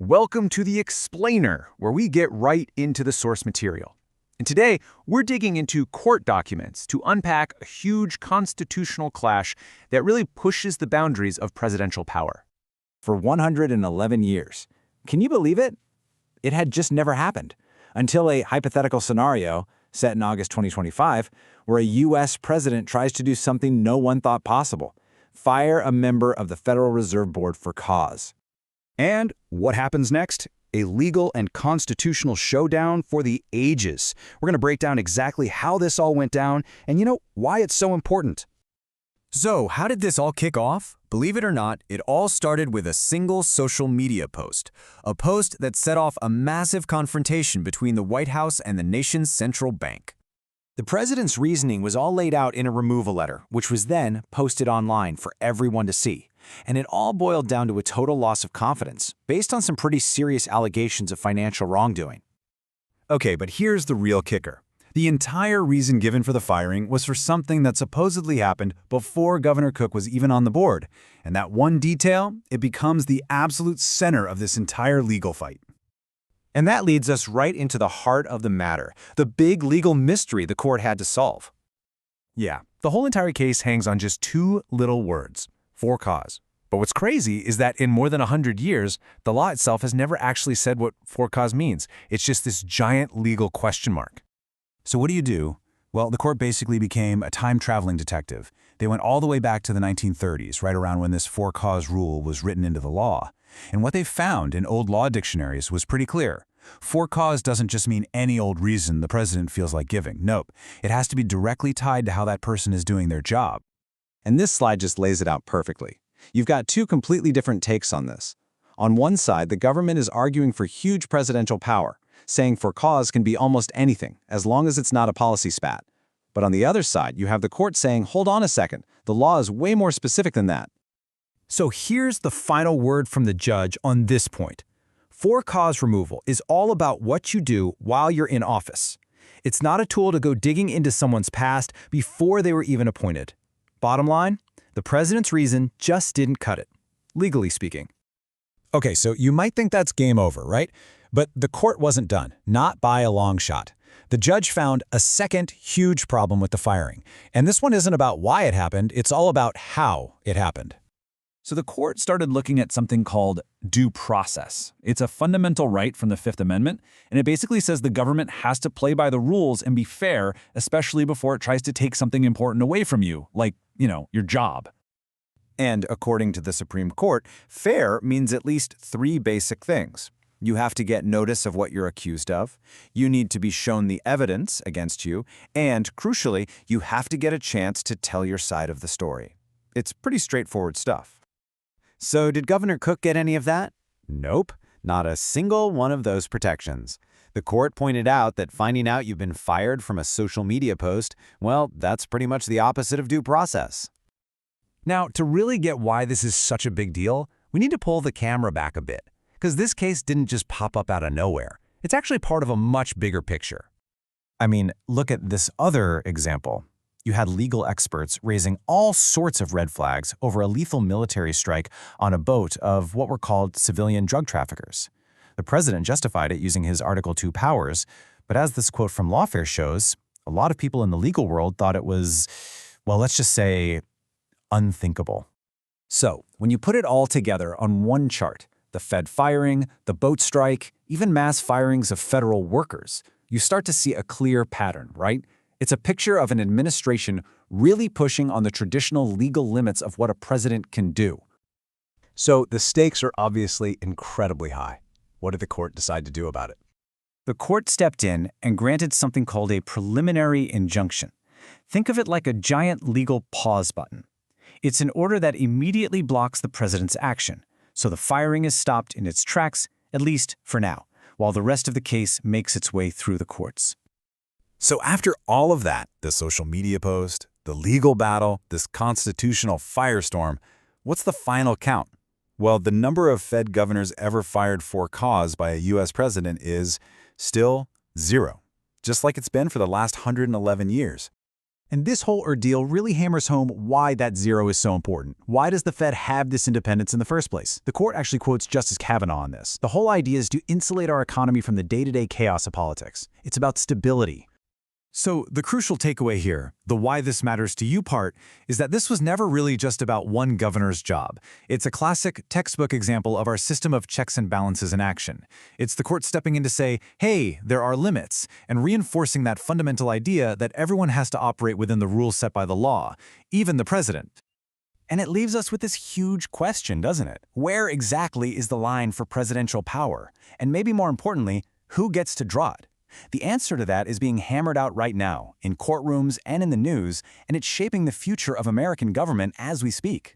Welcome to the Explainer, where we get right into the source material. And today, we're digging into court documents to unpack a huge constitutional clash that really pushes the boundaries of presidential power. For 111 years. Can you believe it? It had just never happened until a hypothetical scenario set in August 2025 where a U.S. president tries to do something no one thought possible: fire a member of the Federal Reserve Board for cause. And what happens next? A legal and constitutional showdown for the ages. We're going to break down exactly how this all went down and, why it's so important. So, how did this all kick off? Believe it or not, it all started with a single social media post. A post that set off a massive confrontation between the White House and the nation's central bank. The president's reasoning was all laid out in a removal letter, which was then posted online for everyone to see. And it all boiled down to a total loss of confidence, based on some pretty serious allegations of financial wrongdoing. Okay, but here's the real kicker. The entire reason given for the firing was for something that supposedly happened before Governor Cook was even on the board. And that one detail, it becomes the absolute center of this entire legal fight. And that leads us right into the heart of the matter, the big legal mystery the court had to solve. Yeah, the whole entire case hangs on just two little words: for cause. But what's crazy is that in more than 100 years, the law itself has never actually said what for cause means. It's just this giant legal question mark. So what do you do? Well, the court basically became a time-traveling detective. They went all the way back to the 1930s, right around when this for-cause rule was written into the law. And what they found in old law dictionaries was pretty clear. For cause doesn't just mean any old reason the president feels like giving. Nope. It has to be directly tied to how that person is doing their job. And this slide just lays it out perfectly. You've got two completely different takes on this. On one side, the government is arguing for huge presidential power, saying for cause can be almost anything, as long as it's not a policy spat. But on the other side, you have the court saying, hold on a second, the law is way more specific than that. So here's the final word from the judge on this point. For cause removal is all about what you do while you're in office. It's not a tool to go digging into someone's past before they were even appointed. Bottom line, the president's reason just didn't cut it, legally speaking. Okay, so you might think that's game over, right? But the court wasn't done, not by a long shot. The judge found a second huge problem with the firing. And this one isn't about why it happened, it's all about how it happened. So the court started looking at something called due process. It's a fundamental right from the Fifth Amendment, and it basically says the government has to play by the rules and be fair, especially before it tries to take something important away from you, like, your job. And according to the Supreme Court, fair means at least three basic things. You have to get notice of what you're accused of, you need to be shown the evidence against you, and, crucially, you have to get a chance to tell your side of the story. It's pretty straightforward stuff. So did Governor Cook get any of that? Nope, not a single one of those protections. The court pointed out that finding out you've been fired from a social media post, well, that's pretty much the opposite of due process. Now, to really get why this is such a big deal, we need to pull the camera back a bit, because this case didn't just pop up out of nowhere. It's actually part of a much bigger picture. I mean, look at this other example. You had legal experts raising all sorts of red flags over a lethal military strike on a boat of what were called civilian drug traffickers. The president justified it using his Article 2 powers, but as this quote from Lawfare shows, a lot of people in the legal world thought it was, well, let's just say, unthinkable. So, when you put it all together on one chart, the Fed firing, the boat strike, even mass firings of federal workers, you start to see a clear pattern, right? It's a picture of an administration really pushing on the traditional legal limits of what a president can do. So the stakes are obviously incredibly high. What did the court decide to do about it? The court stepped in and granted something called a preliminary injunction. Think of it like a giant legal pause button. It's an order that immediately blocks the president's action, so the firing is stopped in its tracks, at least for now, while the rest of the case makes its way through the courts. So after all of that, the social media post, the legal battle, this constitutional firestorm, what's the final count? Well, the number of Fed governors ever fired for cause by a U.S. president is still 0, just like it's been for the last 111 years. And this whole ordeal really hammers home why that zero is so important. Why does the Fed have this independence in the first place? The court actually quotes Justice Kavanaugh on this. The whole idea is to insulate our economy from the day-to-day chaos of politics. It's about stability. So the crucial takeaway here, the why this matters to you part, is that this was never really just about one governor's job. It's a classic textbook example of our system of checks and balances in action. It's the court stepping in to say, hey, there are limits, and reinforcing that fundamental idea that everyone has to operate within the rules set by the law, even the president. And it leaves us with this huge question, doesn't it? Where exactly is the line for presidential power? And maybe more importantly, who gets to draw it? The answer to that is being hammered out right now, in courtrooms and in the news, and it's shaping the future of American government as we speak.